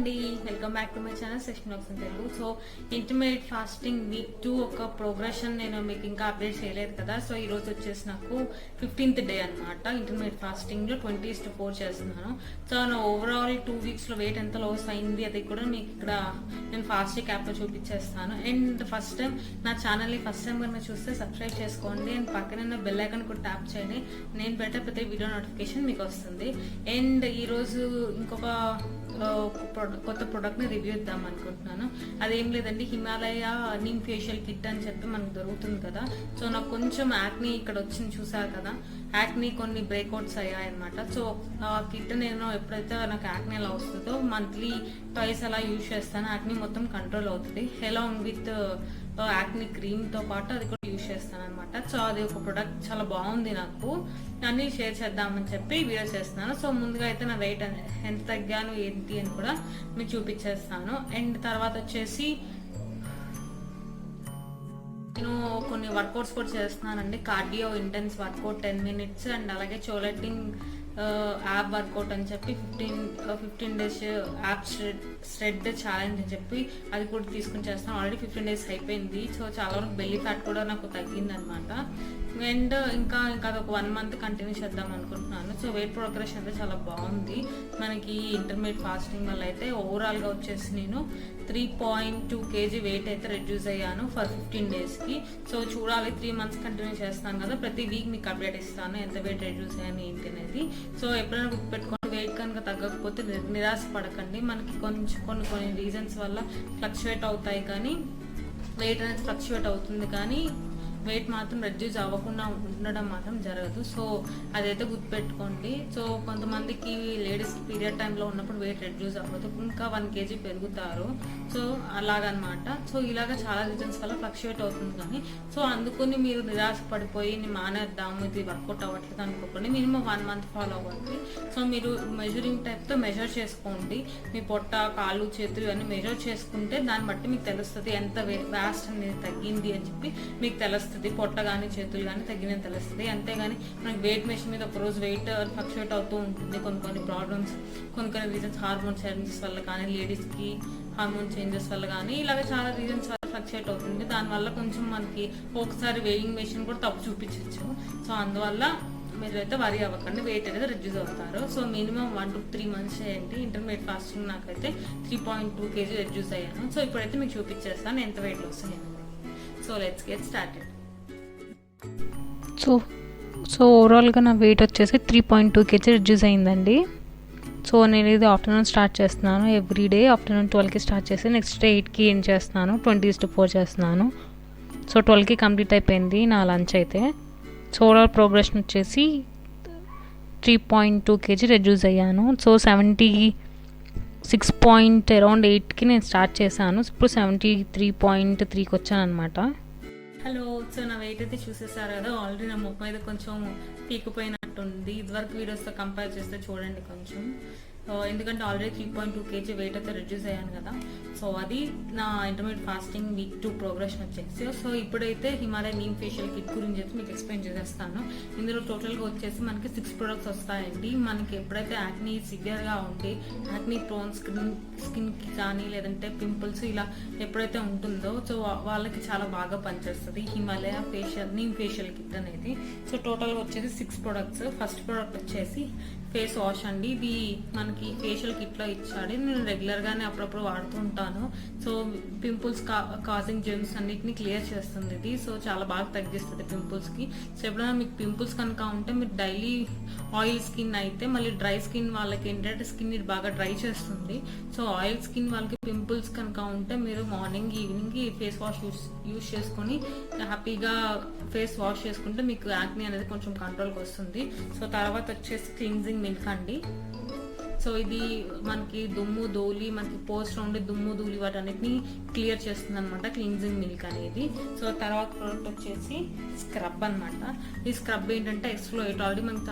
అండి, welcome back to my channel session blogs in Telugu. So intermediate fasting week 2 ఒక progression నేను మీకు ఇంకా అప్డేట్ చేయలేదు కదా. సో ఈ రోజు వచ్చేసి నాకు 15th డే అనమాట. ఇంటర్మీడియట్ ఫాస్టింగ్ లో 20:4 చేస్తున్నాను. సో నా ఓవరాల్ 2 వీక్స్ లో వెయిట్ ఎంత లాస్ అయింది అది కూడా మీకు ఇక్కడ నేను ఫాస్టింగ్ యాప్ లో చూపించేస్తాను. అండ్ ఫస్ట్ టైం నా ఛానల్ ని ఫస్ట్ టైం కనుక చూస్తే సబ్స్క్రైబ్ చేసుకోండి అండ్ పక్కన బెల్ ఐకాన్ కూడా ట్యాప్ చేయండి. నేను పెట్టే ప్రతి వీడియో నోటిఫికేషన్ మీకు వస్తుంది. అండ్ ఈ రోజు ఇంకొక కొత్త ప్రోడక్ట్ ని రివ్యూ ఇద్దాం అనుకుంటున్నాను. అదేం లేదండి, హిమాలయ నీమ్ ఫేషియల్ కిట్ అని చెప్పి మనకు దొరుకుతుంది కదా. సో నాకు కొంచెం యాక్ని ఇక్కడ వచ్చింది చూసారు కదా, యాక్ని కొన్ని బ్రేక్అవుట్స్ అయ్యాయి అనమాట. సో ఆ కిట్ నేను ఎప్పుడైతే నాకు యాక్ని ఎలా వస్తుందో మంత్లీ ట్వైస్ అలా యూజ్ చేస్తాను. యాక్ని మొత్తం కంట్రోల్ అవుతుంది. అలాంగ్ విత్ యాక్ని క్రీమ్ తో పాటు అది కూడా యూజ్ చేస్తాను అనమాట. సో అది ఒక ప్రొడక్ట్ చాలా బాగుంది, నాకు అన్ని షేర్ చేద్దామని చెప్పి వీడియో చేస్తున్నాను. సో ముందుగా అయితే నా వెయిట్ ఎంత తగ్గాను ఏంటి అని కూడా మీకు చూపించేస్తాను. అండ్ తర్వాత వచ్చేసి నేను కొన్ని వర్కౌట్స్ కూడా చేస్తున్నానండి. Cardio intense workout 10 minutes and అలాగే చోలెటింగ్ యాప్ వర్కౌట్ అని చెప్పి 15 days యాప్ స్ట్రెడ్ ఛాలెంజ్ అని చెప్పి అది కూడా తీసుకుని చేస్తాను. ఆల్రెడీ 15 days అయిపోయింది. సో చాలా వరకు బెల్లీ ఫ్యాట్ కూడా నాకు తగ్గింది అనమాట. అండ్ ఇంకా అదొక 1 month కంటిన్యూ చేద్దాం అనుకుంటున్నాను. సో వెయిట్ ప్రోగ్రెషన్ అయితే చాలా బాగుంది మనకి ఇంటర్మీడియట్ ఫాస్టింగ్ వల్ల. అయితే ఓవరాల్ గా వచ్చేసి నేను 3.2 kg వెయిట్ అయితే రెడ్యూస్ అయ్యాను ఫర్ 15 days కి. సో చూడాలి, 3 months కంటిన్యూ చేస్తాను కదా, ప్రతి వీక్ మీకు అప్డేట్ ఇస్తాను ఎంత వెయిట్ రెడ్యూస్ అయ్యాను ఏంటి అనేది. సో ఎప్పుడైనా గుర్తుపెట్టుకోండి, వెయిట్ కనుక తగ్గకపోతే నిరాశ పడకండి. మనకి కొన్ని రీజన్స్ వల్ల ఫ్లక్చువేట్ అవుతాయి, కానీ వెయిట్ అనేది ఫ్లక్చువేట్ అవుతుంది, కానీ వెయిట్ మాత్రం రెడ్యూస్ అవ్వకుండా ఉండడం మాత్రం జరగదు. సో అదైతే గుర్తుపెట్టుకోండి. సో కొంతమందికి లేడీస్ పీరియడ్ టైంలో ఉన్నప్పుడు వెయిట్ రెడ్యూస్ అవ్వదు, ఇంకా 1 kg పెరుగుతారు. సో అలాగనమాట. సో ఇలాగ చాలా రీజన్స్ వల్ల ఫ్లక్చువేట్ అవుతుంది, కానీ సో అందుకని మీరు నిరాశ పడిపోయి మానేద్దాము ఇది వర్కౌట్ అవ్వట్లేదు అనుకోకండి. మినిమం 1 month ఫాలో అవ్వండి. సో మీరు మెజరింగ్ టైప్తో మెజర్ చేసుకోండి. మీ పొట్ట, కాళ్ళు, చేతులు ఇవన్నీ మెజర్ చేసుకుంటే దాన్ని బట్టి మీకు తెలుస్తుంది ఎంత వ్యాస్ట్ అనేది తగ్గింది అని చెప్పి మీకు తెలుస్తుంది. పొట్ట కానీ చేతులు కానీ తగ్గినది తెలుస్తుంది. అంతేగాని మనకి వెయిట్ మెషిన్ మీద ఒకరోజు వెయిట్ ఫ్లక్చువేట్ అవుతూ ఉంటుంది. కొన్ని ప్రాబ్లమ్స్, కొన్ని రీజన్స్, హార్మోన్ చేంజెస్ వల్ల కానీ, లేడీస్కి హార్మోన్ చేంజెస్ వల్ల కానీ, ఇలాగ చాలా రీజన్స్ వల్ల ఫ్లక్చువేట్ అవుతుంది. దానివల్ల కొంచెం మనకి ఒకసారి వెయింగ్ మెషిన్ కూడా తప్పు చూపించవచ్చు. సో అందువల్ల మీరు అయితే వరీ అవ్వకండి, వెయిట్ అనేది రెడ్యూస్ అవుతారు. సో మినిమం 1 to 3 months చేయండి. ఇంటర్మీడియట్ ఫాస్టింగ్ నాకైతే 3.2 kg రెడ్యూస్ అయ్యాను. సో ఇప్పుడైతే మీకు చూపించేస్తాను ఎంత వెయిట్ లాస్ అయ్యాను. So let's get started. So ఓవరాల్గా నా వెయిట్ వచ్చేసి 3.2 kg రెడ్యూస్ అయిందండి. సో నేను ఇది ఆఫ్టర్నూన్ స్టార్ట్ చేస్తున్నాను. ఎవ్రీ డే ఆఫ్టర్నూన్ 12కి స్టార్ట్ చేసి నెక్స్ట్ డే 8కి ఏం చేస్తున్నాను, 20:4 చేస్తున్నాను. సో 12కి కంప్లీట్ అయిపోయింది నా లంచ్ అయితే. సో ఓవరాల్ ప్రోగ్రెషన్ వచ్చేసి 3.2 kg రెడ్యూస్ అయ్యాను. సో 76 అరౌండ్ 8కి నేను స్టార్ట్ చేశాను. ఇప్పుడు 73.3కి వచ్చాను అనమాట. హలో, సో నా వెయిట్ అయితే చూసేసారు కదా. ఆల్రెడీ నా ముఖం మీద కొంచెం పీకిపోయినట్టుంది. ఇదివరకు వీడియోస్తో కంపేర్ చేస్తే చూడండి కొంచెం, ఎందుకంటే ఆల్రెడీ 3.2 kg వెయిట్ అయితే రెడ్యూస్ అయ్యాను కదా. సో అది నా ఇంటర్మీడియట్ ఫాస్టింగ్ వీక్ 2 ప్రోగ్రెషన్ వచ్చేసి. సో ఇప్పుడైతే హిమాలయ నీమ్ ఫేషియల్ కిట్ గురించి అయితే మీకు ఎక్స్ప్లెయిన్ చేసేస్తాను. ఇందులో టోటల్గా వచ్చేసి మనకి 6 products వస్తాయండి. మనకి ఎప్పుడైతే యాక్ని సివియర్గా ఉంటే, యాక్ని ప్రోన్ స్కిన్కి కానీ లేదంటే పింపుల్స్ ఇలా ఎప్పుడైతే ఉంటుందో, సో వాళ్ళకి చాలా బాగా పనిచేస్తుంది హిమాలయ నీమ్ ఫేషియల్ కిట్ అనేది. సో టోటల్గా వచ్చేసి 6 products. ఫస్ట్ ప్రోడక్ట్ వచ్చేసి ఫేస్ వాష్ అండి. ఇది మనకి ఫేషియల్ కిట్ లో ఇచ్చాడు. నేను రెగ్యులర్ గానే అప్పుడప్పుడు వాడుతూ ఉంటాను. సో పింపుల్స్ కాజింగ్ జెమ్స్ అన్నిటిని క్లియర్ చేస్తుంది ఇది. సో చాలా బాగా తగ్గిస్తుంది పింపుల్స్ కి. సో ఎప్పుడైనా మీకు పింపుల్స్ కనుక ఉంటే మీరు డైలీ ఆయిల్ స్కిన్ అయితే, మళ్ళీ డ్రై స్కిన్ వాళ్ళకి ఏంటంటే స్కిన్ ఇది బాగా డ్రై చేస్తుంది. సో ఆయిల్ స్కిన్ వాళ్ళకి పింపుల్స్ కనుక ఉంటే మీరు morning evening face wash use చేసుకొని హ్యాపీగా ఫేస్ వాష్ చేసుకుంటే మీకు యాక్ని అనేది కొంచెం కంట్రోల్కి వస్తుంది. సో తర్వాత వచ్చేసి క్లీన్జింగ్ మిల్క్ అండి. సో ఇది మనకి దుమ్ము ధూళి, మనకి పోస్ట్ ఉండే దుమ్ము ధూళి వాటన్నిటిని క్లియర్ చేస్తుంది అనమాట క్లీన్జింగ్ మిల్క్ అనేది. సో తర్వాత ప్రోడక్ట్ వచ్చేసి స్క్రబ్ అనమాట. ఈ స్క్రబ్ ఏంటంటే ఎక్స్ఫ్లోయిట్, ఆల్రెడీ మనకి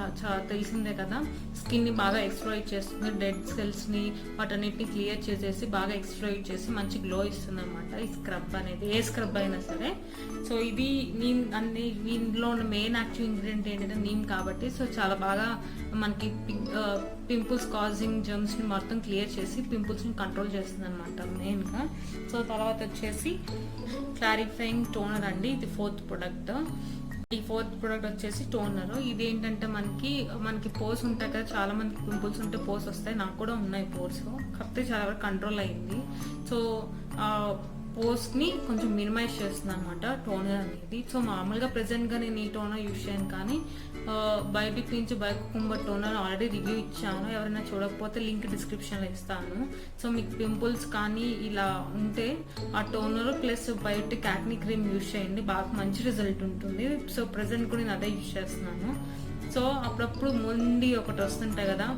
తెలిసిందే కదా, స్కిన్ ని బాగా ఎక్స్ఫ్లోయిట్ చేస్తుంది. డెడ్ సెల్స్ ని వాటన్నిటిని క్లియర్ చేసేసి బాగా ఎక్స్ఫ్లోయిట్ చేసి మంచి గ్లో ఇస్తుంది అనమాట ఈ స్క్రబ్ అనేది, ఏ స్క్రబ్ అయినా సరే. సో ఇది నీమ్ అన్ని, ఇందులో ఉన్న మెయిన్ యాక్టివ్ ఇంగ్రీడియంట్ ఏంటంటే నీమ్ కాబట్టి సో చాలా బాగా మనకి పింపుల్స్ కాజింగ్ జర్మ్స్ని మొత్తం క్లియర్ చేసి పింపుల్స్ని కంట్రోల్ చేస్తుంది అనమాట మెయిన్గా. సో తర్వాత వచ్చేసి క్లారిఫైయింగ్ టోనర్ అండి, ఇది 4th ప్రోడక్ట్. ఈ 4th ప్రోడక్ట్ వచ్చేసి టోనర్. ఇది ఏంటంటే మనకి పోర్స్ ఉంటాయి కదా, చాలా మందికి పింపుల్స్ ఉంటే పోర్స్ వస్తాయి, నాకు కూడా ఉన్నాయి పోర్స్, కాకపోతే చాలా వరకు కంట్రోల్ అయ్యింది. సో పోర్స్ని కొంచెం మినిమైజ్ చేస్తుంది అనమాట టోనర్ అనేది. సో మామూలుగా ప్రెసెంట్గా నేను ఈ టోనర్ యూజ్ చేయను, కానీ బయోటిక్ నుంచి బయోకుంబర్ టోనర్ ఆల్రెడీ రివ్యూ ఇచ్చాను, ఎవరైనా చూడకపోతే లింక్ డిస్క్రిప్షన్లో ఇస్తాను. సో మీకు పింపుల్స్ కానీ ఇలా ఉంటే ఆ toner plus biotic acne cream use చేయండి, బాగా మంచి రిజల్ట్ ఉంటుంది. సో ప్రెసెంట్ కూడా నేను అదే యూజ్ చేస్తున్నాను. సో అప్పుడప్పుడు మొండి ఒకటి వస్తుంటాయి కదా,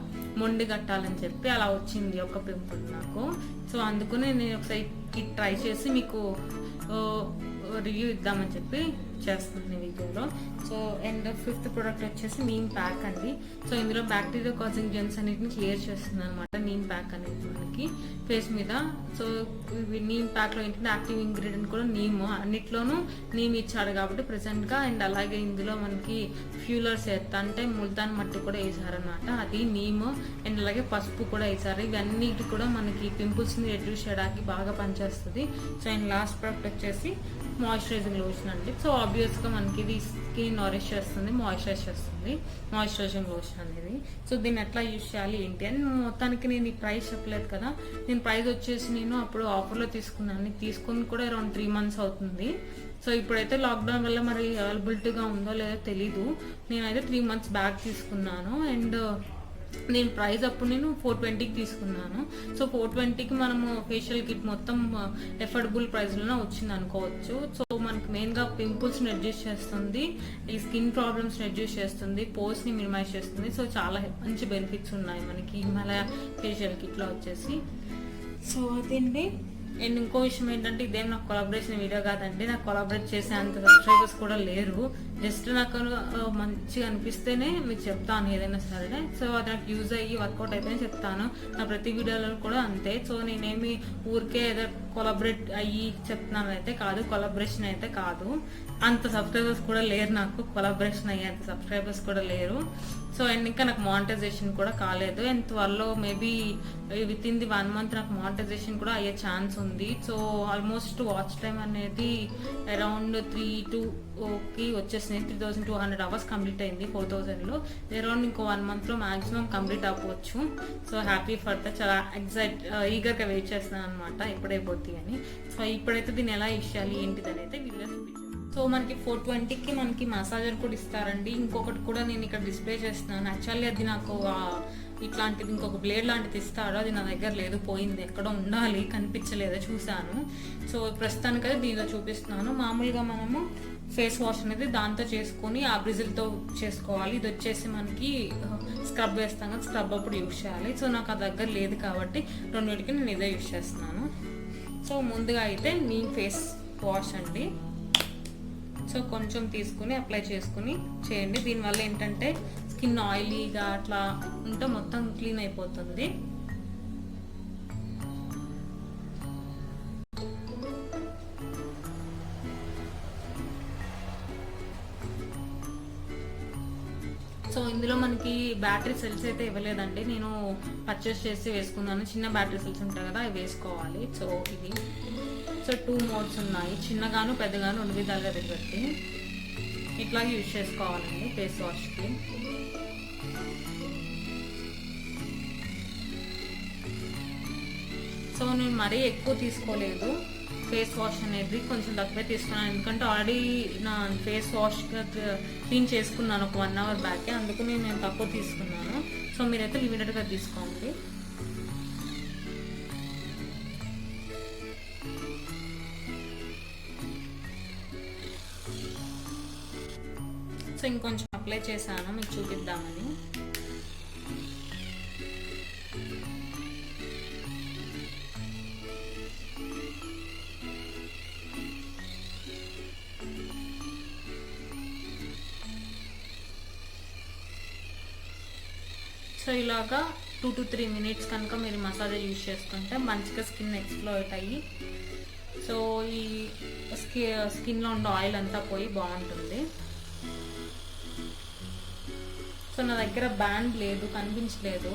మొండి కట్టాలని చెప్పి అలా వచ్చింది ఒక పింపుల్ నాకు. సో అందుకనే నేను ఒకసారి ట్రై చేసి మీకు రివ్యూ ఇద్దామని చెప్పి చేస్తున్నాను వీడియోలో. సో అండ్ 5th ప్రోడక్ట్ వచ్చేసి నీమ్ ప్యాక్ అండి. సో ఇందులో బ్యాక్టీరియా కాజింగ్ జెమ్స్ అన్నిటిని క్లియర్ చేస్తుంది అనమాట నీమ్ ప్యాక్ అనేది మనకి ఫేస్ మీద. సో నీమ్ ప్యాక్లో ఏంటంటే యాక్టివ్ ఇంగ్రీడియంట్ కూడా నీమ్, అన్నిట్లోనూ నీమ్ ఇచ్చాడు కాబట్టి ప్రెసెంట్గా. అండ్ అలాగే ఇందులో మనకి ఫ్యూలర్స్ అంటే ముల్తాన్ మట్టి కూడా వేసారనమాట, అది నీమ్. అండ్ అలాగే పసుపు కూడా వేసారు. ఇవన్నిటి కూడా మనకి పింపుల్స్ని రెడ్యూస్ చేయడానికి బాగా పనిచేస్తుంది. సో అండ్ లాస్ట్ ప్రోడక్ట్ వచ్చేసి మాయిశ్చరైజింగ్ లోషన్ అండి. సో ఆబ్వియస్గా మనకి ఇది స్కిన్ నారిష్ చేస్తుంది, మాయిశ్చరైజ్ చేస్తుంది, మాయిశ్చరైజింగ్ లోషన్ అనేది. సో దీన్ని ఎట్లా యూజ్ చేయాలి ఏంటి అని మొత్తానికి నేను ఈ ప్రైస్ చెప్పలేదు కదా, నేను ప్రైస్ వచ్చేసి నేను అప్పుడు ఆఫర్లో తీసుకున్నాను, తీసుకుని కూడా అరౌండ్ 3 months అవుతుంది. సో ఇప్పుడైతే లాక్డౌన్ వల్ల మరి అవైలబిలిటీగా ఉందో లేదో తెలీదు, నేనైతే 3 months బ్యాక్ తీసుకున్నాను. అండ్ నేను ప్రైస్ అప్పుడు నేను 420కి తీసుకున్నాను. సో 420కి మనము ఫేషియల్ కిట్ మొత్తం ఎఫోర్డబుల్ ప్రైస్లోనే వచ్చింది అనుకోవచ్చు. సో మనకి మెయిన్గా పింపుల్స్ని రెడ్యూస్ చేస్తుంది, ఈ స్కిన్ ప్రాబ్లమ్స్ రెడ్యూస్ చేస్తుంది, పోర్స్ని మినిమైజ్ చేస్తుంది. సో చాలా మంచి బెనిఫిట్స్ ఉన్నాయి మనకి హిమాలయ ఫేషియల్ కిట్లో వచ్చేసి. సో అదండి. అండ్ ఇంకో విషయం ఏంటంటే ఇదేం నాకు కొలాబరేషన్ వీడియో కాదండి, నాకు కొలాబరేట్ చేసే అంత సబ్స్క్రైబర్స్ కూడా లేరు. జస్ట్ నాకు మంచిగా అనిపిస్తేనే మీకు చెప్తాను ఏదైనా సరే. సో అది నాకు యూజ్ అయ్యి వర్కౌట్ అయితేనే చెప్తాను, నా ప్రతి వీడియోలో కూడా అంతే. సో నేనేమి ఊరికే ఏదో కొలాబరేట్ అయ్యి చెప్తున్నాను అయితే కాదు, కొలాబరేషన్ అయితే కాదు. అంత సబ్స్క్రైబర్స్ కూడా లేరు నాకు, కొలాబరేషన్ అయ్యే అంత సబ్స్క్రైబర్స్ కూడా లేరు. సో అండ్ ఇంకా నాకు మానిటైజేషన్ కూడా కాలేదు, అండ్ త్వరలో maybe with in the 1 month నాకు మానిటైజేషన్ కూడా అయ్యే ఛాన్స్ ఉంది. సో ఆల్మోస్ట్ వాచ్ టైం అనేది అరౌండ్ 3-2కి వచ్చేసింది, 3200 hours కంప్లీట్ అయింది 4000లో. అరౌండ్ ఇంకో 1 monthలో మాక్సిమం కంప్లీట్ అవ్వచ్చు. సో హ్యాపీ ఫర్ ద, చాలా ఈగర్గా వెయిట్ చేస్తున్నాను అనమాట ఎప్పుడైపోతుంది అని. సో ఇప్పుడైతే దీన్ని ఎలా ఇచ్చేయాలి ఏంటిదని అయితే వీడియో చూపించాను. సో మనకి 420కి మనకి మసాజర్ కూడా ఇస్తారండి. ఇంకొకటి కూడా నేను ఇక్కడ డిస్ప్లే చేస్తున్నాను, యాక్చువల్లీ అది నాకు ఇట్లాంటిది ఇంకొక బ్లేడ్ లాంటిది ఇస్తాడు, అది నా దగ్గర లేదు, పోయింది, ఎక్కడో ఉండాలి, కనిపించలేదు, చూశాను. సో ప్రస్తుతానికైతే దీనిలో చూపిస్తున్నాను. మామూలుగా మనము ఫేస్ వాష్ అనేది దాంతో చేసుకొని ఆ బ్రిజిల్తో చేసుకోవాలి. ఇది వచ్చేసి మనకి స్క్రబ్ వేస్తాం కదా, స్క్రబ్ అప్పుడు యూజ్ చేయాలి. సో నాకు ఆ దగ్గర లేదు కాబట్టి రెండింటికి నేను ఇదే యూజ్ చేస్తున్నాను. సో ముందుగా అయితే మీ ఫేస్ వాష్ అండి, సో కొంచెం తీసుకుని అప్లై చేసుకుని చేయండి. దీనివల్ల ఏంటంటే స్కిన్ ఆయిలీగా అట్లా ఉంటే మొత్తం క్లీన్ అయిపోతుంది. సో ఇందులో మనకి బ్యాటరీ సెల్స్ అయితే ఇవ్వలేదండి, నేను పర్చేస్ చేసి వేసుకున్నాను. చిన్న బ్యాటరీ సెల్స్ ఉంటాయి కదా, అవి వేసుకోవాలి. సో ఇది సో 2 modes ఉన్నాయి, చిన్నగాను పెద్దగాను 2 విధాలుగా పెట్టి ఇట్లాగే యూజ్ చేసుకోవాలండి ఫేస్ వాష్కి. సో నేను మరీ ఎక్కువ తీసుకోలేదు ఫేస్ వాష్ అనేది, కొంచెం తక్కువే తీసుకున్నాను, ఎందుకంటే ఆల్రెడీ నా ఫేస్ వాష్ క్లీన్ చేసుకున్నాను ఒక 1 hour బ్యాకే, అందుకు నేను తక్కువ తీసుకున్నాను. సో మీరైతే లిమిటెడ్గా తీసుకోండి. సో ఇంకొంచెం అప్లై చేశాను మీకు చూపిద్దామని. సో ఇలాగా 2 to 3 minutes కనుక మీరు మసాజ్ యూజ్ చేసుకుంటే మంచిగా స్కిన్ ఎక్స్ప్లోయిట్ అయ్యి సో ఈ స్కిన్లో ఉన్న ఆయిల్ అంతా పోయి బాగుంటుంది. సో నా దగ్గర బ్యాండ్ లేదు, కనిపించలేదు,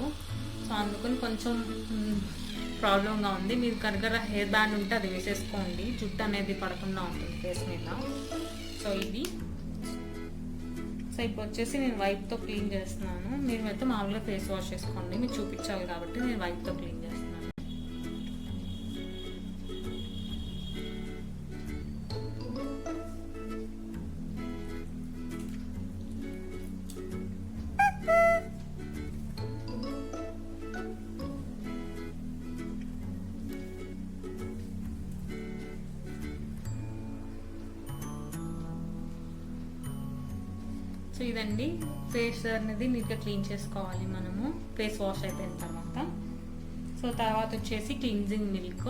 సో అందుకని కొంచెం ప్రాబ్లంగా ఉంది. మీరు కరెక్ట్గా హెయిర్ బ్యాండ్ ఉంటే అది వేసేసుకోండి, జుట్టు అనేది పడకుండా ఉంటుంది ఫేస్ మీద. సో ఇది సో ఇప్పుడు వచ్చేసి నేను వైప్తో క్లీన్ చేస్తున్నాను. మీరు అయితే మామూలుగా ఫేస్ వాష్ చేసుకోండి, మీకు చూపించాలి కాబట్టి నేను వైప్తో క్లీన్ చేస్తున్నాను. సో ఇదండి ఫేస్ అనేది నీట్గా క్లీన్ చేసుకోవాలి మనము ఫేస్ వాష్ అయిపోయిన తర్వాత. సో తర్వాత వచ్చేసి క్లీన్జింగ్ మిల్క్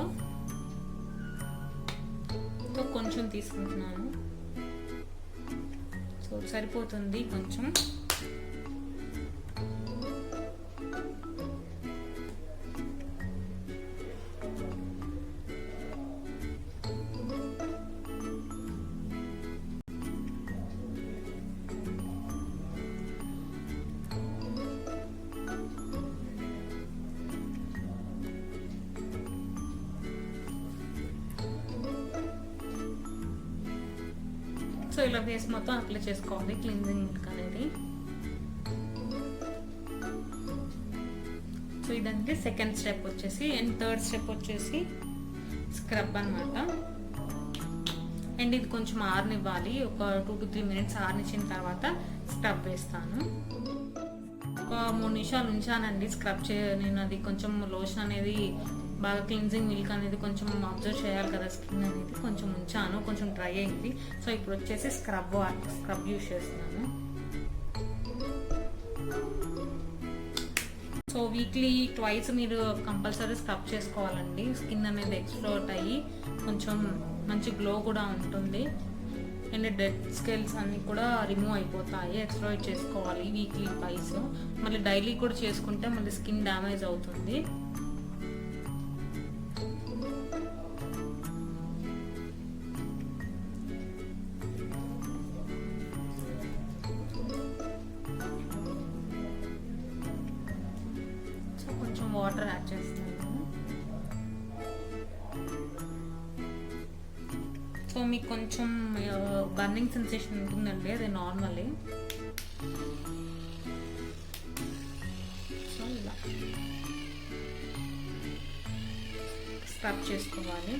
తో కొంచెం తీసుకుంటున్నాను. సో సరిపోతుంది కొంచెం. సో ఇలా ఫేస్ మొత్తం అప్లై చేసుకోవాలి క్లీన్జింగ్ మిల్క్ అనేది. సో ఇదంటే సెకండ్ స్టెప్ వచ్చేసి. అండ్ థర్డ్ స్టెప్ వచ్చేసి స్క్రబ్ అనమాట. అండ్ ఇది కొంచెం ఆరనివ్వాలి, ఒక 2 to 3 minutes ఆరనిచ్చిన తర్వాత స్క్రబ్ వేస్తాను. ఒక 3 నిమిషాలు ఉంచానండి స్క్రబ్ నేను అది కొంచెం లోషన్ అనేది బాగా క్లీన్జింగ్ మిల్క్ అనేది కొంచెం అబ్జర్వ్ చేయాలి కదా స్కిన్ అనేది, కొంచెం ఉంచాను, కొంచెం డ్రై అయింది. సో ఇప్పుడు వచ్చేసి స్క్రబ్ యూస్ చేస్తున్నాను. సో వీక్లీ ట్వైస్ మీరు కంపల్సరీ స్క్రబ్ చేసుకోవాలండి. స్కిన్ అనేది ఎక్స్ప్లోర్ అయ్యి కొంచెం మంచి గ్లో కూడా ఉంటుంది. అండ్ డెడ్ స్కెల్స్ అన్నీ కూడా రిమూవ్ అయిపోతాయి. ఎక్స్ప్లోర్ చేసుకోవాలి వీక్లీ ట్వైస్. మళ్ళీ డైలీ కూడా చేసుకుంటే మళ్ళీ స్కిన్ డ్యామేజ్ అవుతుంది. వాటర్ యాడ్ చేస్తున్నాను. సో మీకు కొంచెం బర్నింగ్ సెన్సేషన్ ఉంటుందండి, అది నార్మలే. సో ఇలా స్క్రబ్ చేసుకోవాలి.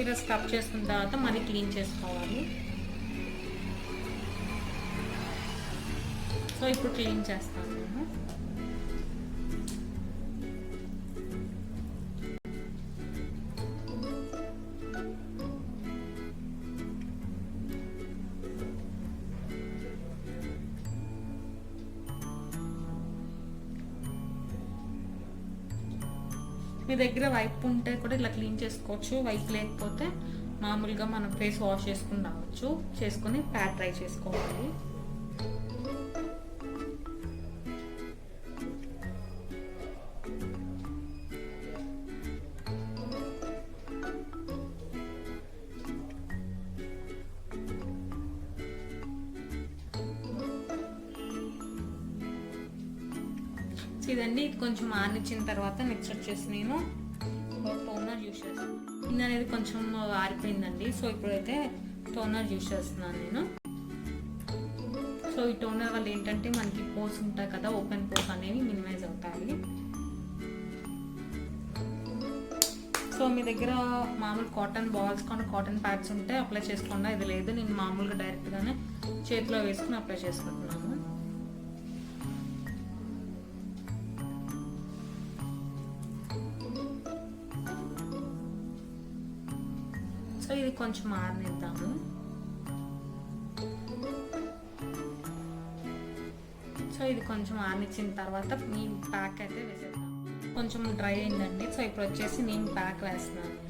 ఇలా స్క్రబ్ చేసుకున్న తర్వాత మళ్ళీ క్లీన్ చేసుకోవాలి. సో ఇప్పుడు క్లీన్ చేస్తాను నేను. మీ దగ్గర వైప్ ఉంటే కూడా ఇలా క్లీన్ చేసుకోవచ్చు. వైప్ లేకపోతే మామూలుగా మనం ఫేస్ వాష్ చేసుకుని రావచ్చు. చేసుకుని ప్యాడ్ ట్రై చేసుకోవాలి. ఇదండి ఇది కొంచెం ఆరినిచ్చిన తర్వాత నెక్స్ట్ వచ్చేసి నేను టోనర్ యూస్ చేస్తాను. ఇది అనేది కొంచెం ఆరిపోయిందండి. సో ఇప్పుడైతే టోనర్ యూస్ చేస్తున్నాను నేను. సో ఈ టోనర్ వల్ల ఏంటంటే మనకి పోర్స్ ఉంటాయి కదా, ఓపెన్ పోర్స్ అనేవి మినిమైజ్ అవుతాయి. సో మీ దగ్గర మామూలు కాటన్ బాల్స్ కానీ కాటన్ ప్యాడ్స్ ఉంటే అప్లై చేసుకోండి. ఇది లేదు, నేను మామూలుగా డైరెక్ట్గానే చేతిలో వేసుకుని అప్లై చేసుకుంటున్నాను. సో ఇది కొంచెం ఆరనిద్దాము. సో ఇది కొంచెం ఆరనిచ్చిన తర్వాత నీమ్ ప్యాక్ అయితే వేసేద్దాం. కొంచెం డ్రై అయిందండి. సో ఇప్పుడు వచ్చేసి నీమ్ ప్యాక్ వేస్తున్నాను నేను.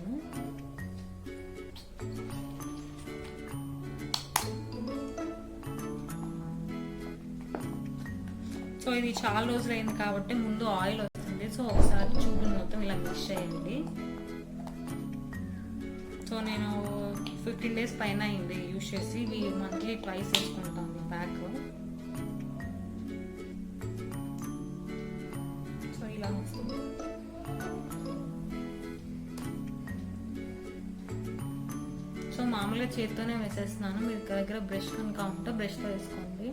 సో ఇది చాలా రోజులు అయింది కాబట్టి ముందు ఆయిల్ వస్తుంది. సో ఒకసారి చూడు మొత్తం ఇలా మిక్స్ చేయండి. సో నేను 15 days పైన అయింది యూజ్ చేసి. ఇవి మంత్లీ ట్వైస్ వేసుకుంటాను ప్యాక్. సో ఇలా వస్తుంది. సో మామూలుగా చేత్తోనే వేసేస్తున్నాను. మీరు దగ్గర బ్రష్ కనుక ఉంటే బ్రష్తో వేసుకోండి.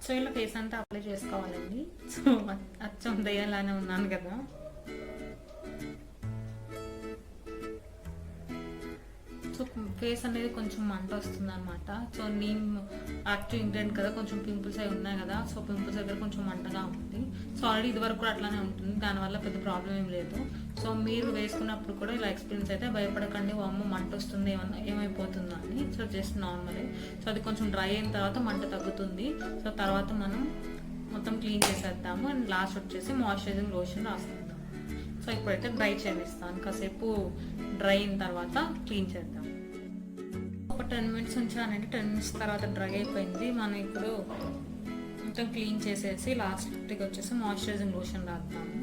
సో ఇలా ఫేస్ అంతా అప్లై చేసుకోవాలండి. సో అచ్చం దయ్యాలానే ఉన్నాను కదా. సో ఫేస్ అనేది కొంచెం మంట వస్తుంది అనమాట. సో నీమ్ యాక్టివ్ ఇంగ్రీడియంట్ కదా, కొంచెం పింపుల్స్ అవి ఉన్నాయి కదా. సో పింపుల్స్ దగ్గర కొంచెం మంటగా ఉంది. సో ఆల్రెడీ ఇదివరకు కూడా అట్లానే ఉంటుంది, దానివల్ల పెద్ద ప్రాబ్లం ఏం లేదు. సో మీరు వేసుకున్నప్పుడు కూడా ఇలా ఎక్స్పీరియన్స్ అయితే భయపడకండి, అమ్మ మంట వస్తుంది ఏమైపోతుందో అని. సో జస్ట్ నార్మలే. సో అది కొంచెం డ్రై అయిన తర్వాత మంట తగ్గుతుంది. సో తర్వాత మనం మొత్తం క్లీన్ చేసేద్దాము. అండ్ లాస్ట్ వచ్చేసి మాయిశ్చరైజింగ్ లోషన్ రాసుకుందాం. సో ఇప్పుడైతే డ్రై చేస్తాను. కాసేపు డ్రై అయిన తర్వాత క్లీన్ చేద్దాం. ఒక 10 minutes ఉంచానండి. 10 minutes తర్వాత డ్రై అయిపోయింది. మనం ఇప్పుడు మొత్తం క్లీన్ చేసేసి లాస్ట్కి వచ్చేసి మాయిశ్చరైజింగ్ లోషన్ రాద్దాము.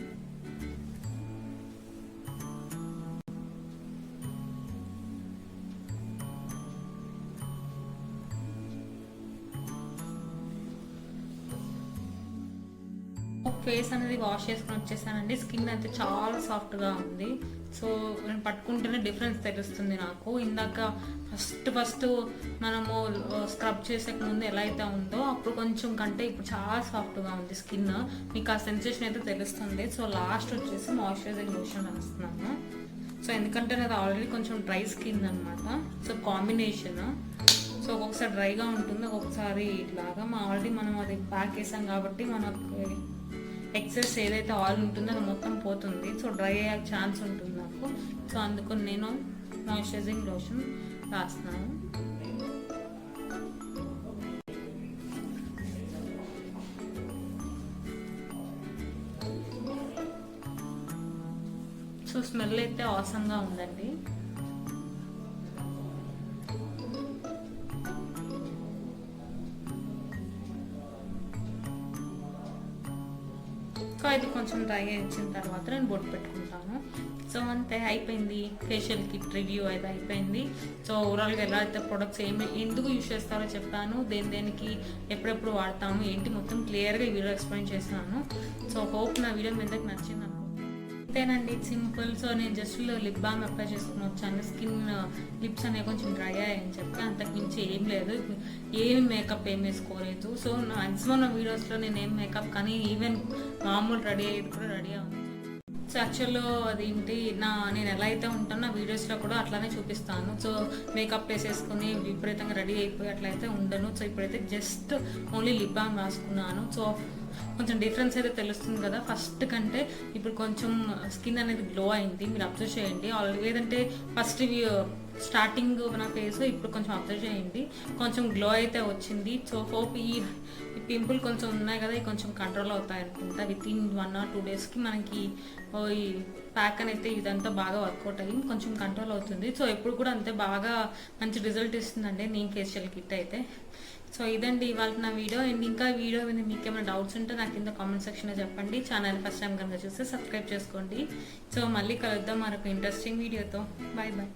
ఫేస్ అనేది వాష్ చేసుకుని వచ్చేసానండి. స్కిన్ అయితే చాలా సాఫ్ట్గా ఉంది. సో నేను పట్టుకుంటేనే డిఫరెన్స్ తెలుస్తుంది నాకు. ఇందాక ఫస్ట్ మనము స్క్రబ్ చేసే ముందు ఎలా అయితే ఉందో అప్పుడు కొంచెం కంటే ఇప్పుడు చాలా సాఫ్ట్గా ఉంది స్కిన్. మీకు ఆ సెన్సేషన్ అయితే తెలుస్తుంది. సో లాస్ట్ వచ్చేసి మాయిశ్చరైజింగ్ లోషన్ రాస్తున్నాను. సో ఎందుకంటే నాది ఆల్రెడీ కొంచెం డ్రై స్కిన్ అనమాట. So combination. సో ఒక్కొక్కసారి డ్రైగా ఉంటుంది, ఒక్కొక్కసారి ఇట్లాగా. ఆల్రెడీ మనం అది ప్యాక్ వేసాం కాబట్టి మనకు ఎక్సెస్ ఏదైతే ఆయిల్ ఉంటుందో అది మొత్తం పోతుంది. సో డ్రై అయ్యే ఛాన్స్ ఉంటుంది నాకు. సో అందుకని నేను మాయిశ్చరైజింగ్ లోషన్ రాస్తున్నాను. సో స్మెల్ అయితే ఆసంగా ఉందండి. సో ఇది కొంచెం డ్రై ఇచ్చిన తర్వాత నేను బొట్టు పెట్టుకుంటాను. సో అంతే, అయిపోయింది. ఫేషియల్ కిట్ రివ్యూ అయితే అయిపోయింది. సో ఓవరాల్గా ఎలా అయితే ప్రొడక్ట్స్ ఎందుకు యూజ్ చేస్తారో చెప్పాను, దేనికి ఎప్పుడెప్పుడు వాడతాము ఏంటి మొత్తం క్లియర్గా ఈ వీడియో ఎక్స్ప్లెయిన్ చేస్తున్నాను. సో హోప్ నా వీడియో మీ అందరికి నచ్చింది అనుకుంటున్నాను. అంతేనండి, సింపుల్. సో నేను జస్ట్ లిప్ బామ్ అప్లై చేసుకుని వచ్చాను. స్కిన్ లిప్స్ అనేవి కొంచెం డ్రై అయ్యాయని చెప్పి, అంతకుమించి ఏం లేదు. ఏమి మేకప్ ఏం వేసుకోలేదు. సో మ్యాక్సిమం నా వీడియోస్లో నేను ఏం మేకప్ కానీ ఈవెన్ మామూలు రెడీ అయ్యేది కూడా రెడీ అవుతుంది. సో యాక్చువల్లో అదేంటి నేను ఎలా అయితే ఉంటానో నా వీడియోస్లో కూడా అట్లానే చూపిస్తాను. సో మేకప్ వేసేసుకుని విపరీతంగా రెడీ అయిపోయి అట్లయితే ఉండను. సో ఇప్పుడైతే జస్ట్ ఓన్లీ లిప్ బామ్ రాసుకున్నాను. సో కొంచెం డిఫరెన్స్ అయితే తెలుస్తుంది కదా. ఫస్ట్ కంటే ఇప్పుడు కొంచెం స్కిన్ అనేది గ్లో అయింది, మీరు అబ్జర్వ్ చేయండి. ఆల్రెడీ లేదంటే ఫస్ట్ స్టార్టింగ్ నా ఫేస్ ఇప్పుడు కొంచెం అబ్జర్వ్ చేయండి, కొంచెం గ్లో అయితే వచ్చింది. సో హోప్ ఈ పింపుల్ కొంచెం ఉన్నాయి కదా, ఇవి కొంచెం కంట్రోల్ అవుతాయి అనుకుంటా. విత్ ఇన్ 1 or 2 daysకి మనకి ఈ ప్యాక్ అనేది ఇదంతా బాగా వర్కౌట్ అయ్యి కొంచెం కంట్రోల్ అవుతుంది. సో ఎప్పుడు కూడా అంతే బాగా మంచి రిజల్ట్ ఇస్తుందండి నేను ఫేషియల్ కిట్ అయితే. సో ఇదండి ఇవాళ నా వీడియో. అండ్ ఇంకా వీడియో మీద మీకు ఏమైనా డౌట్స్ ఉంటే నాకు కింద కామెంట్ సెక్షన్లో చెప్పండి. ఛానల్ ఫస్ట్ టైం కనుక చూస్తే సబ్స్క్రైబ్ చేసుకోండి. సో మళ్ళీ కలుద్దాం మరొక ఇంట్రెస్టింగ్ వీడియోతో. Bye bye.